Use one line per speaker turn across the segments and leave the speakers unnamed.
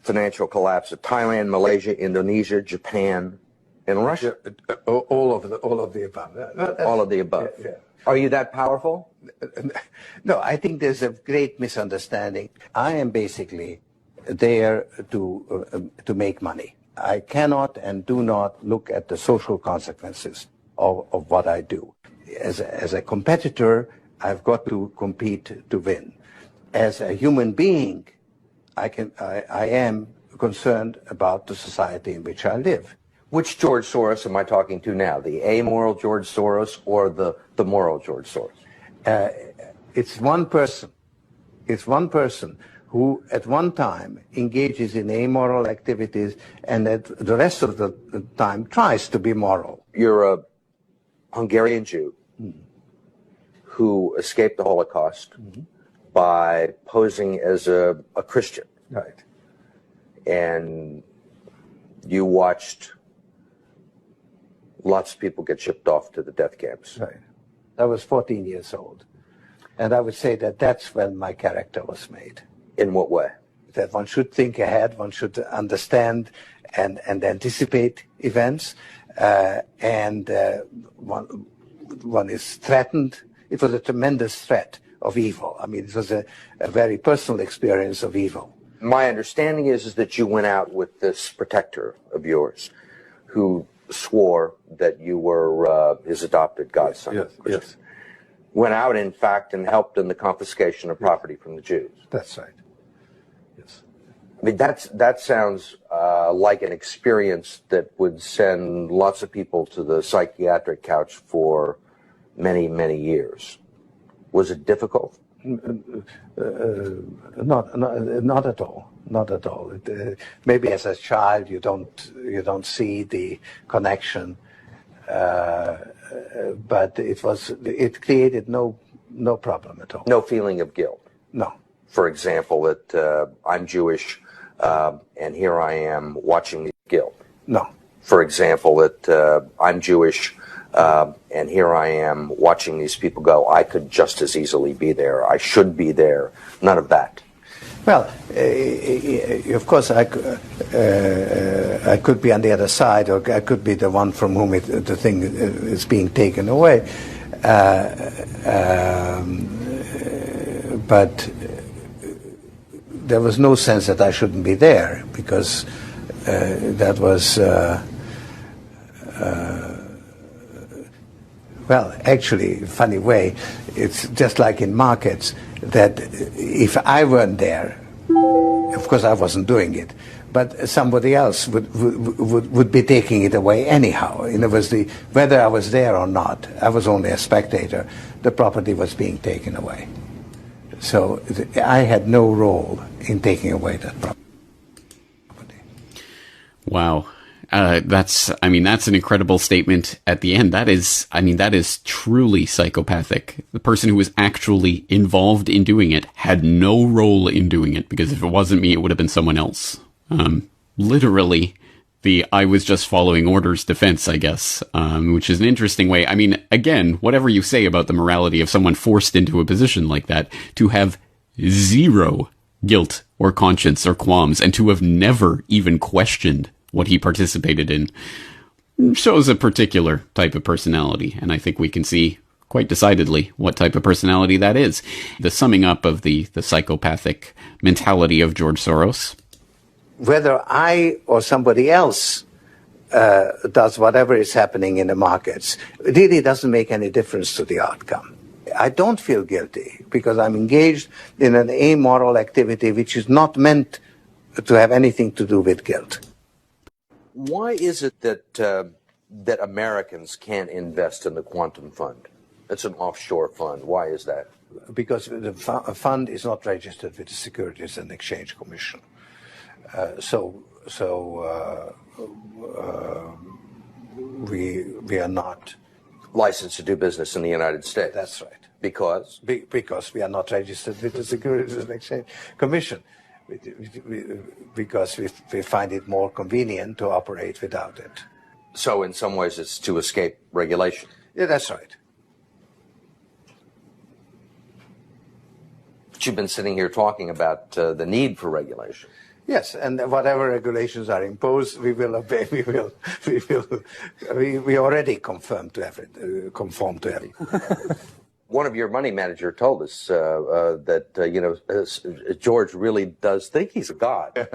financial collapse of Thailand, Malaysia, Indonesia, Japan, and Russia.
All of the above.
All of the above.
Yeah.
Are you that powerful?
No, I think there's a great misunderstanding. I am basically there to make money. I cannot and do not look at the social consequences of what I do. As a competitor, I've got to compete to win. As a human being, I am concerned about the society in which I live.
Which George Soros am I talking to now? The amoral George Soros or the moral George Soros?
It's one person. It's one person who at one time engages in amoral activities and at the rest of the time tries to be moral.
You're a Hungarian Jew who escaped the Holocaust by posing as a Christian.
Right.
And you watched lots of people get shipped off to the death camps.
Right. I was 14 years old. And I would say that that's when my character was made.
In what way?
That one should think ahead, one should understand and anticipate events, and one is threatened. It was a tremendous threat of evil. I mean, it was a very personal experience of evil.
My understanding is that you went out with this protector of yours who swore that you were his adopted godson.
Yes.
Went out, in fact, and helped in the confiscation of property from the Jews.
That's right. Yes.
I mean, that sounds like an experience that would send lots of people to the psychiatric couch for many, many years. Was it difficult?
Not at all. Not at all. Maybe as a child you don't see the connection, but it created no problem at all.
No feeling of guilt.
No.
For example, that I'm Jewish and here I am watching the guilt.
No.
For example, that I'm Jewish and here I am watching these people go. I could just as easily be there. I should be there. None of that.
Well, of course, I could be on the other side, or I could be the one from whom the thing is being taken away. But there was no sense that I shouldn't be there, because that was... well, actually, funny way, it's just like in markets, that if I weren't there, of course I wasn't doing it, but somebody else would be taking it away anyhow. In other words, whether I was there or not, I was only a spectator, the property was being taken away. So I had no role in taking away that property.
Wow. That's an incredible statement at the end. That is truly psychopathic. The person who was actually involved in doing it had no role in doing it, because if it wasn't me, it would have been someone else. Literally, I was just following orders defense, I guess, which is an interesting way. I mean, again, whatever you say about the morality of someone forced into a position like that, to have zero guilt or conscience or qualms, and to have never even questioned what he participated in, shows a particular type of personality. And I think we can see quite decidedly what type of personality that is. The summing up of the psychopathic mentality of George Soros.
Whether I or somebody else does whatever is happening in the markets, it really doesn't make any difference to the outcome. I don't feel guilty because I'm engaged in an amoral activity which is not meant to have anything to do with guilt.
Why is it that Americans can't invest in the quantum fund? It's an offshore fund. Why is that?
Because the fund is not registered with the Securities and Exchange Commission. We are not
licensed to do business in the United States.
That's right.
Because?
Because we are not registered with the Securities and Exchange Commission. Because we find it more convenient to operate without it.
So in some ways it's to escape regulation?
Yeah, that's right.
But you've been sitting here talking about the need for regulation.
Yes, and whatever regulations are imposed, we will obey. We already conform to everything.
One of your money manager told us that George really does think he's a god.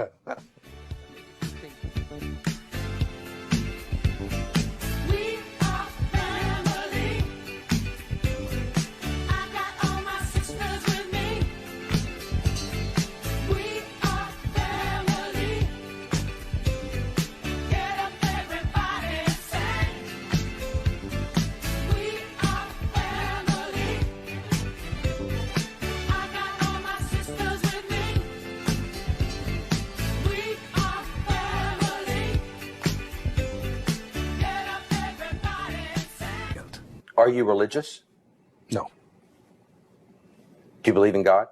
Are you religious?
No.
Do you believe in God?